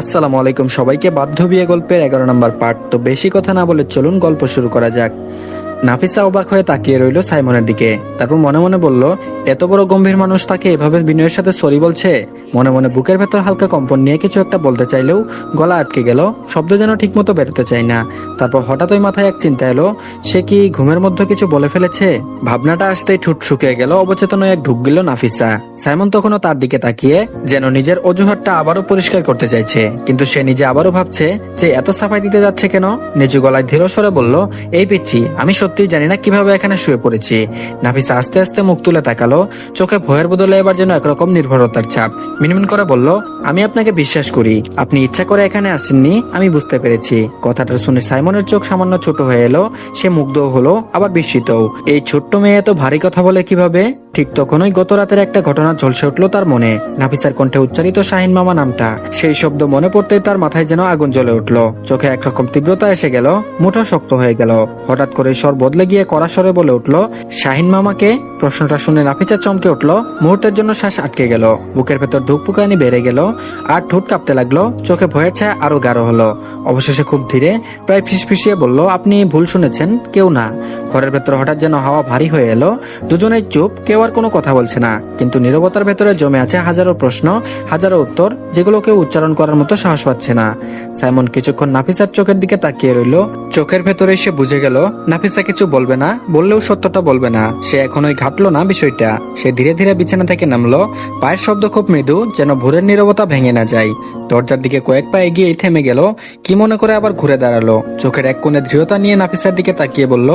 আসসালামু আলাইকুম সবাইকে। বাধ্য বিয়ে গল্পের 11 নম্বর পার্ট। তো বেশি কথা না বলে চলুন গল্প শুরু করা যাক। নাফিসা অবাক হয়ে তাকিয়ে রইল সাইমনের দিকে। তারপর মনে মনে বলল, এত বড় গম্ভীর মানুষ তাকে এভাবে বিনয়ের সাথে সরি বলছে। মনে মনে বুকের ভেতর হালকা কম্পন নিয়ে কিছু একটা বলতে চাইলেও গলা আটকে গেল, শব্দ যেন ঠিক মতো বেরোতে চায় না। তারপর হঠাৎ ওই মাথায় এক চিন্তা এলো, সে কি ঘুমের মধ্যে কিছু বলে ফেলেছে? ভাবনাটা আসতেই ঠোঁট শুকিয়ে গেল, অবচেতন এক ঢুক গেল নাফিসা। সাইমন তখনও তার দিকে তাকিয়ে যেন নিজের অজুহাতটা আবারও পরিষ্কার করতে চাইছে, কিন্তু সে নিজে আবারও ভাবছে যে এত সাফাই দিতে যাচ্ছে কেন। নিচু গলায় ধীর স্বরে বলল, এই পিচ্ছি, আমি সত্যিই জানি না কিভাবে এখানে শুয়ে পড়েছি। নাফিসা আস্তে আস্তে মুখ তুলে তাকালো, চোখে ভয়ের বদলে এবার যেন একরকম নির্ভরতার ছাপ। মিনমিন করে বলল, আমি আপনাকে বিশ্বাস করি, আপনি ইচ্ছা করে এখানে আসেননি, আমি বুঝতে পেরেছি। কথাটা শুনে সাইমনের চোখ সামান্য ছোট হয়ে এলো। সে মুগ্ধ হলো, আবার বিস্মিতও। এই ছোট্ট মেয়ে এত ভারী কথা বলে কিভাবে? ঠিক তখনই গত রাতের একটা ঘটনা ঝলসে উঠলো তার মনে। নাফিসার কণ্ঠে উচ্চারিত শাহিন মামা নামটা। সেই শব্দ মনে পড়তেই তার মাথায় যেন আগুন জ্বলে উঠলো, চোখে একরকম তীব্রতা এসে গেল, মুঠো শক্ত হয়ে গেল। হঠাৎ করে স্বর বদলে গিয়ে কড়া স্বরে বলে উঠলো, শাহিন মামাকে? প্রশ্নটা শুনে নাফিসা চমকে উঠলো, মুহূর্তের জন্য শ্বাস আটকে গেল, বুকের ভেতর ধুকপুকানি বেড়ে গেল, আর ঠোঁট কাঁপতে লাগলো। চোখে ভয়ের ছায়া আরো গাঢ় হলো। অবশেষে খুব ধীরে, প্রায় ফিসফিসিয়ে বলল, আপনি ভুল শুনেছেন, কেউ না। ঘরের ভেতর হঠাৎ যেন হাওয়া ভারী হয়ে এলো। দুজনেই চুপ, কেউ আর কোনো কথা বলছে না, কিন্তু নীরবতার ভেতরে জমে আছে হাজারো প্রশ্ন, হাজারো উত্তর, যেগুলো কেউ উচ্চারণ করার মতো সাহস পাচ্ছে না। সাইমন কিছুক্ষণ নাফিসার চোখের দিকে তাকিয়ে রইল। চোখের ভেতরে সে বুঝে গেল নাফিসা কিছু বলবে না, বললেও সত্যটা বলবে না। সে এখনোই ঘাটলো না বিষয়টা। সে ধীরে ধীরে বিছানা থেকে নামলো। পায়ের শব্দ খুব মৃদু, যেন ভোরের নীরবতা ভেঙে না যায়। দরজার দিকে কয়েক পা এগিয়ে থেমে গেল। কি মনে করে আবার ঘুরে দাঁড়ালো। চোখের এক কোণে দৃঢ়তা নিয়ে নাফিসার দিকে তাকিয়ে বলল,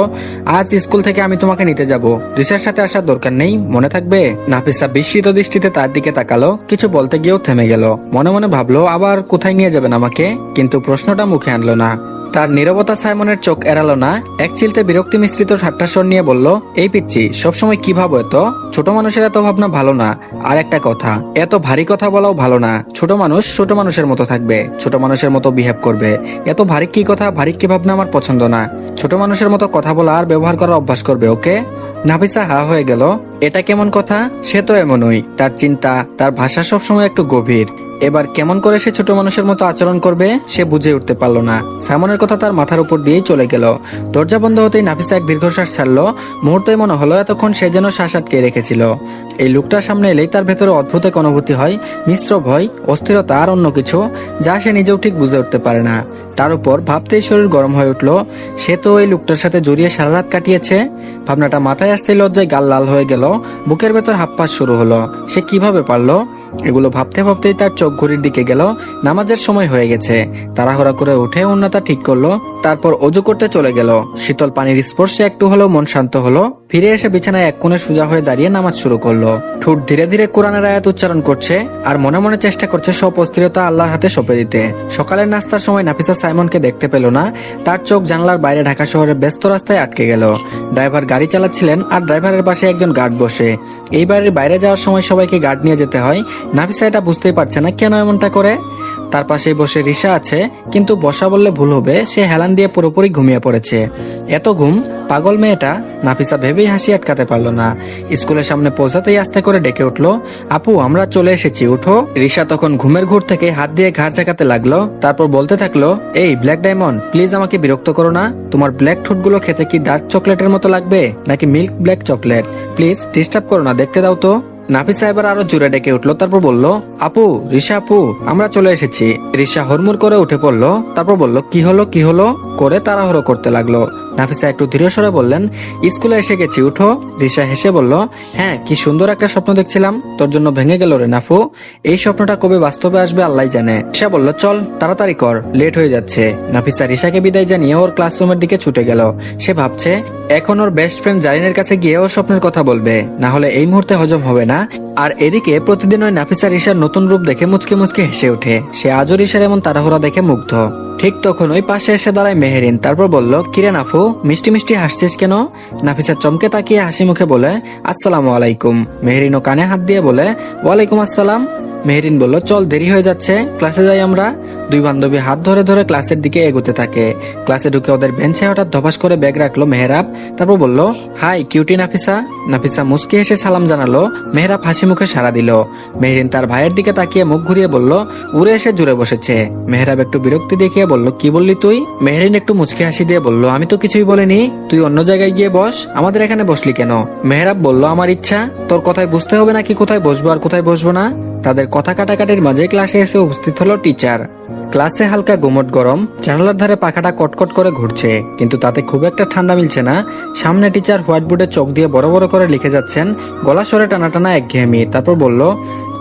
আজ স্কুল থেকে আমি তোমাকে নিতে যাব, রিসার সাথে আসার দরকার নেই, মনে থাকবে? নাফিসা বিস্মিত দৃষ্টিতে তার দিকে তাকালো। কিছু বলতে গিয়েও থেমে গেল। মনে মনে ভাবলো, আবার কোথায় নিয়ে যাবেন আমাকে? কিন্তু প্রশ্নটা মুখে আনলো না। তার নীরবতা সাইমনের চোখ এড়ালো না। এক চিলতে বিরক্তি মিশ্রিত ঠাট্টা স্বর নিয়ে বলল, এই পিচ্ছি, সবসময় কি ভাবো? এত ছোট মানুষের এত ভাবনা ভালো না। আর একটা কথা, এত ভারী কথা বলাও ভালো না। ছোট মানুষ ছোট মানুষের মতো থাকবে, ছোট মানুষের মতো বিহেভ করবে। এত ভারী কি কথা, ভারী কি ভাবনা আমার পছন্দ না। ছোট মানুষের মতো কথা বলা আর ব্যবহার করার অভ্যাস করবে, ওকে? নাফিসা হা হয়ে গেল। এটা কেমন কথা? সে তো এমনই। তার চিন্তা, তার ভাষা সবসময় একটু গভীর। এবার কেমন করে সে ছোট মানুষের মতো আচরণ করবে সে বুঝে উঠতে পারলো না। সাইমনের কথা তার মাথার উপর দিয়েই চলে গেল। দরজা বন্ধ হতেই নাফিসা এক দীর্ঘশ্বাস ছাড়লো। মুহূর্তে মনে হলো এতক্ষণ সে যেন শ্বাস আটকে রেখেছিল। এই লোকটার সামনে এলেই তার ভেতরে অদ্ভুত এক অনুভূতি হয়, মিশ্র ভয়, অস্থিরতা আর অন্য কিছু, যা সে নিজেও ঠিক বুঝে উঠতে পারে না। তার উপর ভাবতেই শরীর গরম হয়ে উঠলো। সে তো এই লোকটার সাথে জড়িয়ে সারা রাত কাটিয়েছে। ভাবনাটা মাথায় আসতেই লজ্জায় গাল লাল হয়ে গেল। বুকের ভেতর হাঁপপাস শুরু হলো। সে কিভাবে পারলো? এগুলো ভাবতে ভাবতেই তার চোখ ঘড়ির দিকে গেল। নামাজের সময় হয়ে গেছে। তাড়াহুড়া করে উঠে ওন্নাটা ঠিক করলো। তারপর অজু করতে চলে গেল। শীতল পানির স্পর্শে একটু হলেও মন শান্ত হলো। ফিরে এসে বিছানায় এক কোণে সোজা হয়ে দাঁড়িয়ে নামাজ শুরু করলো। ঠোঁট ধীরে ধীরে কোরআনের আয়াত উচ্চারণ করছে, আর মনে মনে চেষ্টা করছে সব অস্থিরতা আল্লাহর হাতে সঁপে দিতে। সকালের নাস্তার সময় নাফিসা সাইমনকে দেখতে পেল না। তার চোখ জানলার বাইরে ঢাকা শহরের ব্যস্ত রাস্তায় আটকে গেল। ড্রাইভার গাড়ি চালাচ্ছিলেন, আর ড্রাইভারের পাশে একজন গার্ড বসে। এই বাড়ির বাইরে যাওয়ার সময় সবাইকে গার্ড নিয়ে যেতে হয়। নাফিসা এটা বুঝতেই পারছে না কেন এমনটা করে। তার পাশে বসে রিসা আছে, কিন্তু বসা বললে ভুল হবে, সে হেলান দিয়ে পুরোপুরি ঘুমিয়ে পড়েছে। এত ঘুম, পাগল মেয়েটা। নাফিসা ভেবেই হাসি আটকাতে পারলো না। স্কুলের সামনে পৌঁছাতেই আস্তে করে ডেকে উঠলো, আপু আমরা চলে এসেছি, উঠো। রিসা তখন ঘুমের ঘুর থেকে হাত দিয়ে ঘাড় ঝাঁকাতে লাগলো। তারপর বলতে থাকলো, এই ব্ল্যাক ডায়মন্ড, প্লিজ আমাকে বিরক্ত করো না। তোমার ব্ল্যাক ঠোঁটগুলো খেতে কি ডার্ক চকলেটের মতো লাগবে, নাকি milk black chocolate? Please disturb করো না, দেখতে দাও তো। নাফিসা এবার আরো জোরে ডেকে উঠলো। তারপর বলল, আপু, রিসা আপু, আমরা চলে এসেছি। রিসা হুড়মুড় করে উঠে পড়লো। তারপর বলল, কি হলো কি হলো করে তাড়াহুড়ো করতে লাগলো। নাফিসা একটু ধীরে সরে বললেন, স্কুলে এসে গেছি, উঠো। রিসা হেসে বলল, হ্যাঁ, কি সুন্দর একটা স্বপ্ন দেখছিলাম, তোর জন্য ভেঙে গেল রে নাফু। এই স্বপ্নটা কবে বাস্তবে আসবে আল্লাহ জানে। রিসা বলল, চল তাড়াতাড়ি কর, লেট হয়ে যাচ্ছে। নাফিসা রিসাকে বিদায় জানিয়ে ওর ক্লাসরুমের দিকে ছুটে গেল। সে ভাবছে এখন ওর বেস্ট ফ্রেন্ড জারিনের কাছে গিয়ে ওর স্বপ্নের কথা বলবে, না হলে এই মুহূর্তে হজম হবে না। আর এদিকে প্রতিদিন ওই নাফিসা রিসার নতুন রূপ দেখে মুচকে মুচকে হেসে ওঠে। সে আজও রিসার এমন তাড়াহুড়া দেখে মুগ্ধ। ঠিক তখন ওই পাশে এসে দাঁড়ায় মেহেরিন। তারপর বলল, কিরে নাফু, মিষ্টি মিষ্টি হাসছিস কেন? নাফিসা চমকে তাকিয়ে হাসি মুখে বলে, আসসালামু আলাইকুম। মেহেরিনও কানে হাত দিয়ে বলে, ওয়ালাইকুম আসসালাম। মেহেরিন বলল, চল দেরি হয়ে যাচ্ছে, ক্লাসে যাই আমরা। দুই বান্ধবী হাত ধরে ধরে ক্লাসের দিকে এগোতে থাকে। ক্লাসে ঢুকে ওদের বেঞ্চে হঠাৎ ধপাস করে ব্যাগ রাখলো মেহরাব। তারপর বলল, হাই কিউটি নাফিসা। নাফিসা মুস্কি হেসে সালাম জানালো। মেহরাব হাসি মুখে সাড়া দিল। মেহরিন তার ভাইয়ের দিকে তাকিয়ে মুখ ঘুরিয়ে বলল, উড়ে এসে জুড়ে বসেছে। মেহরাব একটু বিরক্তি দেখিয়ে বলল, কি বললি তুই? মেহরিন একটু মুচকি হাসি দিয়ে বলল, আমি তো কিছুই বলিনি, তুই অন্য জায়গায় গিয়ে বস, আমাদের এখানে বসলি কেন? মেহরাব বলল, আমার ইচ্ছা, তোর কথায় বুঝতে হবে নাকি কোথায় বসবো আর কোথায় বসবো না। তাদের কথা কাটাকাটির মাঝে ক্লাসে এসে উপস্থিত হলো টিচার। ক্লাসে হালকা গুমট গরম, জানালার ধারে পাখাটা কটকট করে ঘুরছে, কিন্তু তাতে খুব একটা ঠান্ডা মিলছে না। সামনে টিচার হোয়াইট বোর্ডে চোখ দিয়ে বড় বড় করে লিখে যাচ্ছেন, গলা স্বরে টানা টানা একঘেয়েমি। তারপর বলল,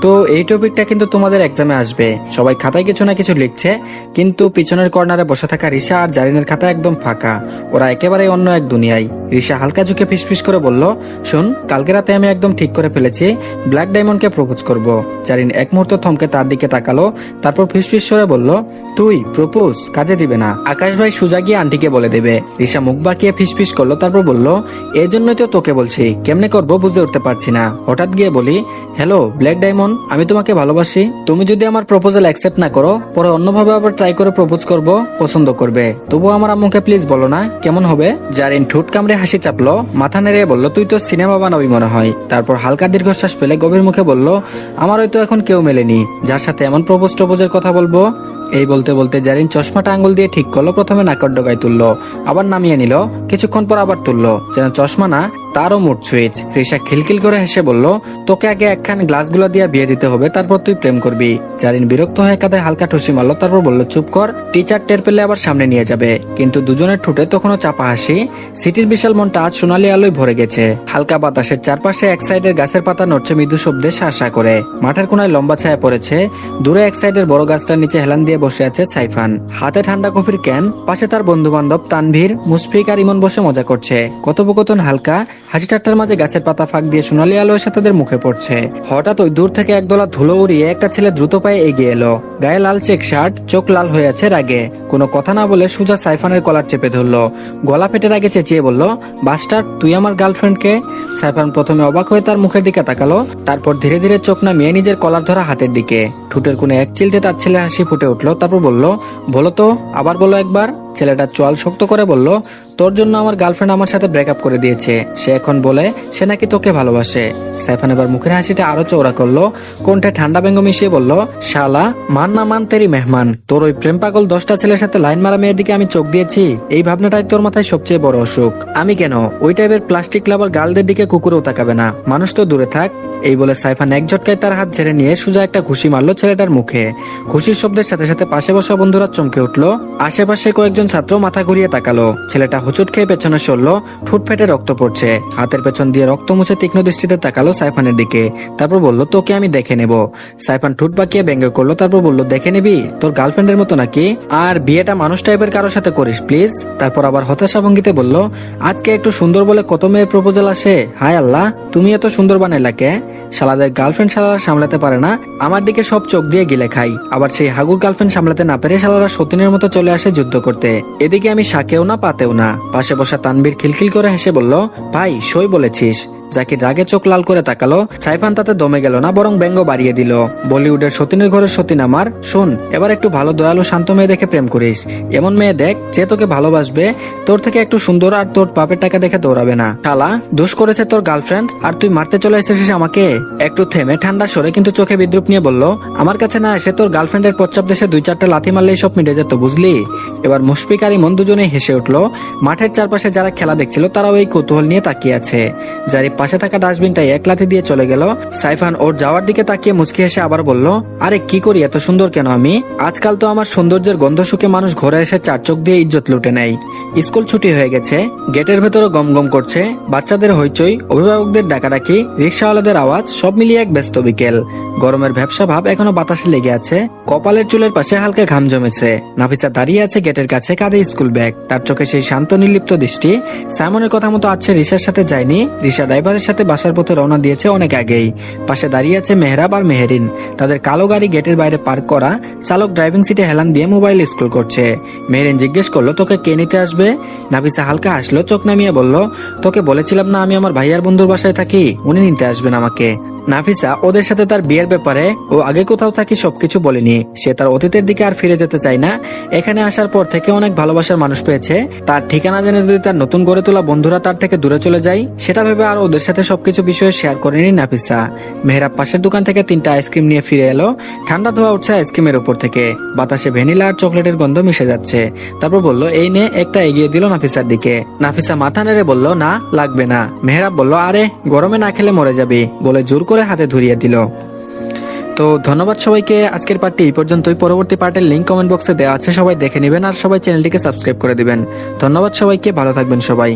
তো এই টপিকটা কিন্তু তোমাদের এক্সামে আসবে। সবাই খাতায় কিছু না কিছু লিখছে, কিন্তু পিছনের কর্নারে বসে থাকা রিশা আর জারিনের খাতা একদম ফাঁকা। ওরা একেবারে অন্য এক দুনিয়ায়। রিশা হালকা ঝুঁকে ফিসফিস করে বলল, শোন, কালকে রাতে আমি একদম ঠিক করে ফেলেছি, ব্ল্যাক ডায়মন্ডকে প্রপোজ করব। জারিন এক মুহূর্ত থমকে তার দিকে তাকালো, তারপর ফিসফিস করে বলল, তুই প্রপোজ কাজে দিবে না, আকাশ ভাই সুজা গিয়ে আন্টিকে বলে দেবে। রিশা মুখ বাঁকিয়ে ফিসফিস করলো, তারপর বলল, এই জন্যই তো তোকে বলছি, কেমনে করবো বুঝে উঠতে পারছি না। হঠাৎ গিয়ে বলি, হ্যালো ব্ল্যাক ডায়মন্ড, আমি তোমাকে ভালোবাসি। তুমি যদি আমার প্রপোজাল অ্যাকসেপ্ট না করো, পরে অন্যভাবে আবার ট্রাই করে প্রপোজ করব, পছন্দ করবে। তবুও আমার আম্মুকে প্লিজ বলো না, কেমন হবে? জারিন ঠোঁট কামড়ে হাসি চাপলো, মাথা নেড়ে বলল, তুই তো সিনেমা বানাবি মনে হয়। তারপর হালকা দীর্ঘশ্বাস ফেলে গভীর মুখে বলল, আমার হয়তো এখন কেউ মেলেনি যার সাথে এমন প্রপোজের কথা বলবো। এই বলতে বলতে জারিন চশমাটা আঙ্গুল দিয়ে ঠিক করলো। প্রথমে নাকর ডগায় তুললো, আবার নামিয়ে নিল, কিছুক্ষণ পর আবার তুললো, যেন চশমা না তারও মুড সুইচ। রিশা খিলখিল করে হেসে বলল, তোকে আগে একখান গ্লাসগুলো দিয়ে বিয়ে দিতে হবে, তারপর তুই প্রেম করবি। জারিন বিরক্ত হয়ে কাঁধে হালকা ঠুসি মারলো, তারপর বলল, চুপ কর, টিচার টের পেলে আবার সামনে নিয়ে যাবে। কিন্তু দুজনের ঠোঁটে তখনও চাপা হাসি। সিটির বিশাল মনটা আজ সোনালি আলোয় ভরে গেছে। হালকা বাতাসের চারপাশে এক সাইডের গাছের পাতা নড়ছে মৃদু শব্দে শাসা করে। মাঠের কোনায় লম্বা ছায়া পড়েছে। দূরে এক সাইডের বড় গাছটার নিচে হেলান দিয়ে বসে আছে সাইফান, হাতে ঠান্ডা কফির ক্যান। পাশে তার বন্ধু বান্ধব তানভীর, মুশফিক আর ইমন বসে মজা করছে। কথোপকথন হালকা, হাসি ঠাট্টার মাঝে গাছের পাতা ফাঁক দিয়ে সোনালি আলো এসে তাদের মুখে পড়ছে। হঠাৎ ওই দূর থেকে একদলা ধুলো উড়িয়ে একটা ছেলে দ্রুত পায়ে এগিয়ে এলো। গায়ে লাল চেক শার্ট, চোখ লাল হয়ে আছে রাগে। কোনো কথা না বলে সুজা সাইফানের কলার চেপে ধরলো। গলা ফেটে রাগে চেঁচিয়ে বলল, বাস্টার, তুই আমার গার্লফ্রেন্ডকে? সাইফান প্রথমে অবাক হয়ে তার মুখের দিকে তাকালো, তারপর ধীরে ধীরে চোখ নামিয়ে নিজের কলার ধরা হাতের দিকে। ঠোঁটের কোণে এক চিলতে তার ছেলের হাসি ফুটে উঠলো। তারপর বলল, বলো তো, আবার বলো একবার। ছেলেটা চোয়াল শক্ত করে বলল, তোর জন্য আমার গার্লফ্রেন্ড আমার সাথে ব্রেকআপ করে দিয়েছে। সে এখন বলে সে নাকি তোকে ভালোবাসে। সাইফান এবার মুখের হাসিটা আরো চওড়া করলো, কণ্ঠে ঠান্ডা ব্যঙ্গ মিশিয়ে বলল, শালা, মান না মান তেরি মেহমান। তোর ওই প্রেম পাগল 10টা ছেলের সাথে লাইন মারা মেয়ের দিকে আমি চোখ দিয়েছি, এই ভাবনাটাই তোর মাথায় সবচেয়ে বড় অসুখ। আমি কেন? ওই টাইপের প্লাস্টিক লাভার গার্লদের দিকে কুকুরেও তাকাবে না, মানুষ তো দূরে থাক। এই বলে সাইফান এক ঝটকায় তার হাত ঝেড়ে নিয়ে সোজা একটা ঘুষি মারলো ছেলেটার মুখে। খুশির শব্দের সাথে সাথে পাশে বসা বন্ধুরা চমকে উঠলো। আশেপাশে কয়েকজন ছাত্র মাথা ঘুরিয়ে তাকালো। ছেলেটা হুচুট খেয়ে পেছনে সরলো, ঠোঁট ফেটে রক্ত পড়ছে। হাতের পেছন দিয়ে রক্ত মুছে তীক্ষ্ণ দৃষ্টিতে তাকালো সাইফানের দিকে। তারপর বলল, তোকে আমি দেখে নেব। সাইফান ঠোঁট বাঁকিয়ে ব্যঙ্গ করলো, তারপর বলল, দেখে নিবি? তোর গার্লফ্রেন্ডের মতো নাকি? আর বিয়েটা মানুষ টাইপের কারোর সাথে করিস প্লিজ। তারপর আবার হতাশা ভঙ্গিতে বলল, আজকে একটু সুন্দর বলে কত মেয়ের প্রপোজাল আসে, হায় আল্লাহ, তুমি এত সুন্দর বানাইলা কে? শালাদের গার্লফ্রেন্ড শালারা সামলাতে পারে না, আমার দিকে সব চোখ দিয়ে গিলে খাই। আবার সেই হাগুর গার্লফ্রেন্ড সামলাতে না পেরে শালারা সতীনের মতো চলে আসে যুদ্ধ করতে। এদিকে আমি শাকেও না পাতেও না। পাশে বসা তানবীর খিলখিল করে হেসে বলল, ভাই সই বলেছিস। জাকির রাগে চোখ লাল করে তাকালো। সাইফান তাতে দমে গেল না, বরং ব্যঙ্গ বাড়িয়ে দিল, বলিউডের সতীনের ঘরের সতীন আমার। শোন, এবার একটু ভালো দয়ালু শান্ত মেয়ে দেখে প্রেম করিস। এমন মেয়ে দেখ যে তোকে ভালোবাসবে, তোর থেকে একটু সুন্দর, আর তোর বাপের টাকা দেখে দৌড়াবে না। শালা, দোষ করেছে তোর গার্লফ্রেন্ড আর তুই মারতে চলে এসেছিস আমাকে? একটু থেমে ঠান্ডা সরে কিন্তু চোখে বিদ্রুপ নিয়ে বলল, আমার কাছে না এসে তোর গার্লফ্রেন্ডের প্রচ্চাপ দেশে 2-4টা লাথি মারলেই সব মিটে যেত, বুঝলি? এবার মুশফিক আর ইমন দুজনেই হেসে উঠলো। মাঠের চারপাশে যারা খেলা দেখছিল তারাও এই কৌতূহল নিয়ে তাকিয়ে আছে। জারি পাশে থাকা ডাস্টবিনটাই এক লাথি দিয়ে চলে গেল। সাইফান ওর যাওয়ার দিকে তাকিয়ে মুচকি হেসে আবার বলল, আরে কি করি, এত সুন্দর কেন আমি? আজকাল তো আমার সৌন্দর্যের গন্ধ শুকে মানুষ ঘরে এসে চার চোখ দিয়ে ইজ্জত লুটে নেয়। স্কুল ছুটি হয়ে গেছে, গেটের ভেতরে গম গম করছে, বাচ্চাদের হইচই, অভিভাবকদের ডাকাডাকি, রিক্সাওয়ালাদের আওয়াজ, সব মিলিয়ে এক ব্যস্ত বিকেল। গরমের ভ্যাবসা ভাব এখনো বাতাসে লেগে আছে। কপালের চুলের পাশে হালকা ঘাম জমেছে। নাফিসা দাঁড়িয়ে আছে গেটের কাছে, কাঁধে স্কুল ব্যাগ। তার চোখে সেই শান্ত নির্লিপ্ত দৃষ্টি। সাইমনের কথা মতো আছে রিশার সাথে যায়নি। রিশা ড্রাইভারের সাথে বাসার পথে রওনা দিয়েছে অনেক আগেই। পাশে দাঁড়িয়ে আছে মেহরাব আর মেহেরিন। তাদের কালো গাড়ি গেটের বাইরে পার্ক করা। চালক ড্রাইভিং সিটে হেলান দিয়ে মোবাইল স্ক্রল করছে। মেহেরিন জিজ্ঞেস করলো, তোকে কে নিতে আসবে? নাফিসা হালকা হাসলো, চোখ নামিয়ে বলল, তোকে বলেছিলাম না আমি আমার ভাইয়ার বন্ধুর বাসায় থাকি, উনি নিতে আসবেন আমাকে। নাফিসা ওদের সাথে তার বিয়ের ব্যাপারে ও আগে কোথাও থাকি সবকিছু বলেনি। সে তার অতীতের দিকে আর ফিরে যেতে চায় না। এখানে আসার পর থেকে অনেক ভালোবাসার মানুষ পেয়েছে। তার ঠিকানা জেনে যদি তার নতুন গড়ে তোলা বন্ধুরা তার থেকে দূরে চলে যায়, সেটা ভেবে আর ওদের সাথে সবকিছু বিষয়ে শেয়ার করেনি নাফিসা। মেহরাব পাশের দোকান থেকে 3টা আইসক্রিম নিয়ে ফিরে এলো। ঠান্ডা ধোয়া উঠছে আইসক্রিমের উপর থেকে, বাতাসে ভ্যানিলা আর চকলেটের গন্ধ মিশে যাচ্ছে। তারপর বলল, এই নে, একটা এগিয়ে দিল নাফিসার দিকে। নাফিসা মাথা নেড়ে বলল, না লাগবে না। মেহরাব বলল, আরে গরমে না খেলে মরে যাবি, বলে জোর করে হাতে ধরিয়ে দিল। তো ধন্যবাদ সবাইকে। আজকের পার্টটি এই পর্যন্তই। পরবর্তী পার্টের লিংক কমেন্ট বক্সে দেওয়া আছে, সবাই দেখে নেবেন আর সবাই চ্যানেলটিকে সাবস্ক্রাইব করে দিবেন। ধন্যবাদ সবাইকে, ভালো থাকবেন সবাই।